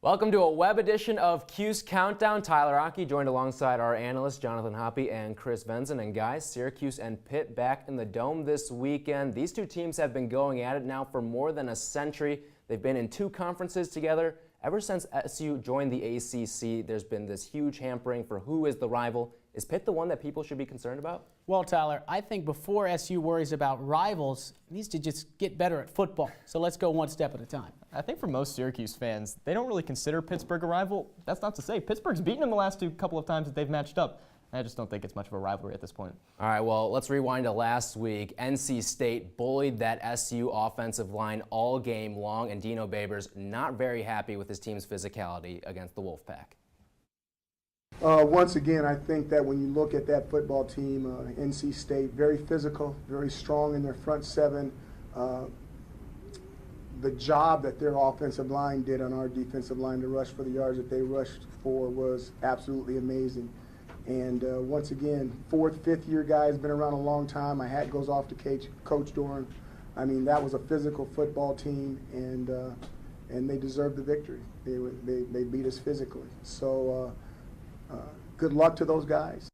Welcome to a web edition of Cuse Countdown. Tyler Aki joined alongside our analysts Jonathon, Hoppe, and Chris Venzon. And guys, Syracuse and Pitt back in the Dome this weekend. These two teams have been going at it now for more than a century. They've been in two conferences together. Ever since SU joined the ACC, there's been this huge hampering for who is the rival. Is Pitt the one that people should be concerned about? Well, Tyler, I think before SU worries about rivals, it needs to just get better at football. So let's go one step at a time. I think for most Syracuse fans, they don't really consider Pittsburgh a rival. That's not to say Pittsburgh's beaten them the last couple of times that they've matched up. I just don't think it's much of a rivalry at this point. All right, well, let's rewind to last week. NC State bullied that SU offensive line all game long, and Dino Babers not very happy with his team's physicality against the Wolfpack. Once again, I think that when you look at that football team, NC State, very physical, very strong in their front seven. The job that their offensive line did on our defensive line to rush for the yards that they rushed for was absolutely amazing. And once again, fourth, fifth year guys, been around a long time. My hat goes off to Coach Doran. I mean, that was a physical football team, and they deserved the victory. They beat us physically. So good luck to those guys.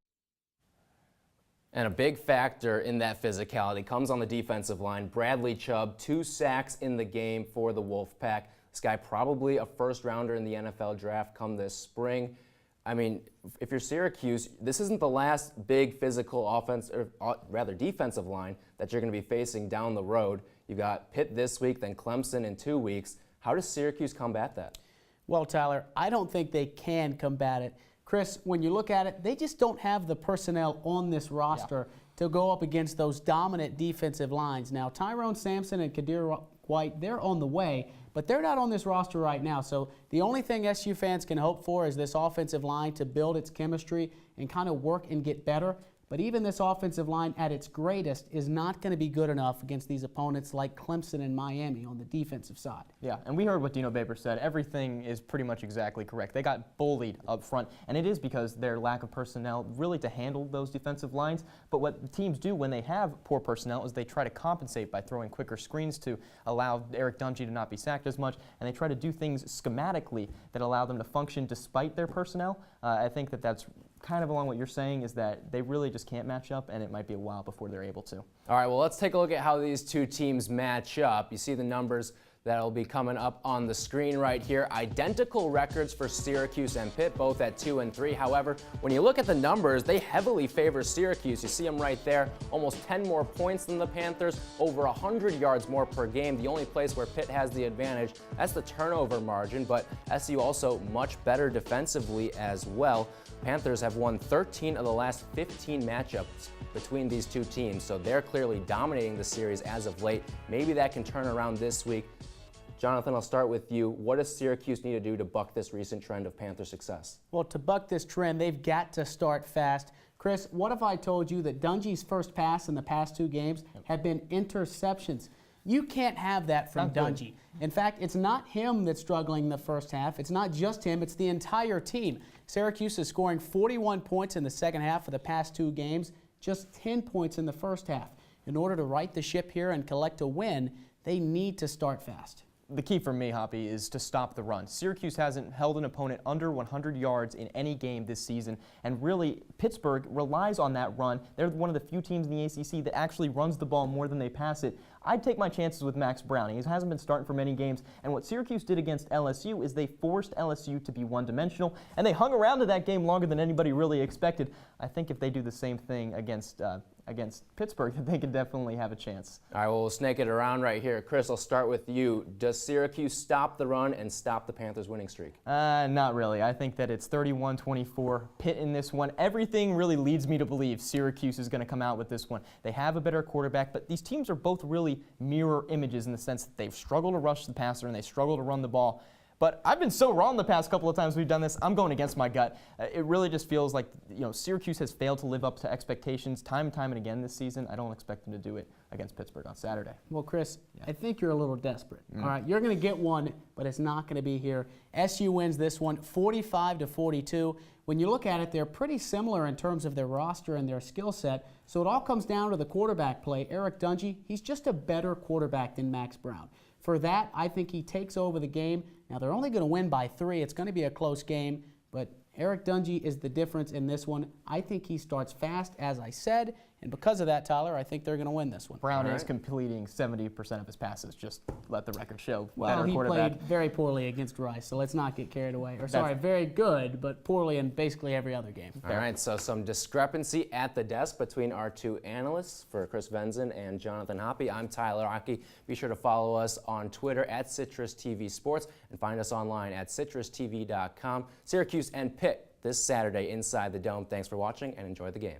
And a big factor in that physicality comes on the defensive line. Bradley Chubb, 2 sacks in the game for the Wolfpack. This guy probably a first rounder in the NFL draft come this spring. I mean, if you're Syracuse, this isn't the last big physical offense, or rather defensive line that you're going to be facing down the road. You've got Pitt this week, then Clemson in 2 weeks. How does Syracuse combat that? Well, Tyler, I don't think they can combat it. Chris, when you look at it, they just don't have the personnel on this roster to go up against those dominant defensive lines. Now, Tyrone Sampson and Kadir White, they're on the way, but they're not on this roster right now. So the only thing SU fans can hope for is this offensive line to build its chemistry and kind of work and get better. But even this offensive line at its greatest is not going to be good enough against these opponents like Clemson and Miami on the defensive side. Yeah, and we heard what Dino Babers said. Everything is pretty much exactly correct. They got bullied up front, and it is because their lack of personnel really to handle those defensive lines. But what teams do when they have poor personnel is they try to compensate by throwing quicker screens to allow Eric Dungey to not be sacked as much, and they try to do things schematically that allow them to function despite their personnel. I think that that's kind of along what you're saying, is that they really just can't match up, and it might be a while before they're able to. All right, well, let's take a look at how these two teams match up. You see the numbers that'll be coming up on the screen right here. Identical records for Syracuse and Pitt, both at 2-3. However, when you look at the numbers, they heavily favor Syracuse. You see them right there, almost 10 more points than the Panthers, over 100 yards more per game. The only place where Pitt has the advantage, that's the turnover margin, but SU also much better defensively as well. Panthers have won 13 of the last 15 matchups between these two teams, so they're clearly dominating the series as of late. Maybe that can turn around this week. Jonathon, I'll start with you. What does Syracuse need to do to buck this recent trend of Panther success? Well, to buck this trend, they've got to start fast. Chris, what if I told you that Dungey's first pass in the past 2 games have been interceptions? You can't have that from Dungey. In fact, it's not him that's struggling in the first half. It's not just him. It's the entire team. Syracuse is scoring 41 points in the second half of the past 2 games, just 10 points in the first half. In order to right the ship here and collect a win, they need to start fast. The key for me, Hoppe, is to stop the run. Syracuse hasn't held an opponent under 100 yards in any game this season, and really, Pittsburgh relies on that run. They're one of the few teams in the ACC that actually runs the ball more than they pass it. I'd take my chances with Max Browning. He hasn't been starting for many games, and what Syracuse did against LSU is they forced LSU to be one-dimensional, and they hung around to that game longer than anybody really expected. I think if they do the same thing against Pittsburgh, they could definitely have a chance. All right, well, we'll snake it around right here. Chris, I'll start with you. Does Syracuse stop the run and stop the Panthers' winning streak? Not really. I think that it's 31-24 Pitt in this one. Everything really leads me to believe Syracuse is going to come out with this one. They have a better quarterback, but these teams are both really mirror images in the sense that they've struggled to rush the passer and they struggle to run the ball. But I've been so wrong the past couple of times we've done this. I'm going against my gut. It really just feels like, Syracuse has failed to live up to expectations time and again this season. I don't expect them to do it against Pittsburgh on Saturday. Well, Chris, I think you're a little desperate. All right, you're going to get one, but it's not going to be here. SU wins this one 45-42. When you look at it, they're pretty similar in terms of their roster and their skill set. So it all comes down to the quarterback play. Eric Dungey, he's just a better quarterback than Max Brown. for that, I think he takes over the game. Now, they're only going to win by 3. It's going to be a close game, but Eric Dungey is the difference in this one. I think he starts fast, as I said, and because of that, Tyler, I think they're going to win this one. Brown is completing 70% of his passes. Just let the record show. Well, Better he quarterback. played very poorly against Rice, so let's not get carried away. Or sorry, very good, but poorly in basically every other game. All right, so some discrepancy at the desk between our two analysts. For Chris Venzon and Jonathon Hoppe, I'm Tyler Hockey. Be sure to follow us on Twitter at CitrusTV Sports and find us online at citrustv.com. Syracuse and Pitt this Saturday inside the Dome. Thanks for watching and enjoy the game.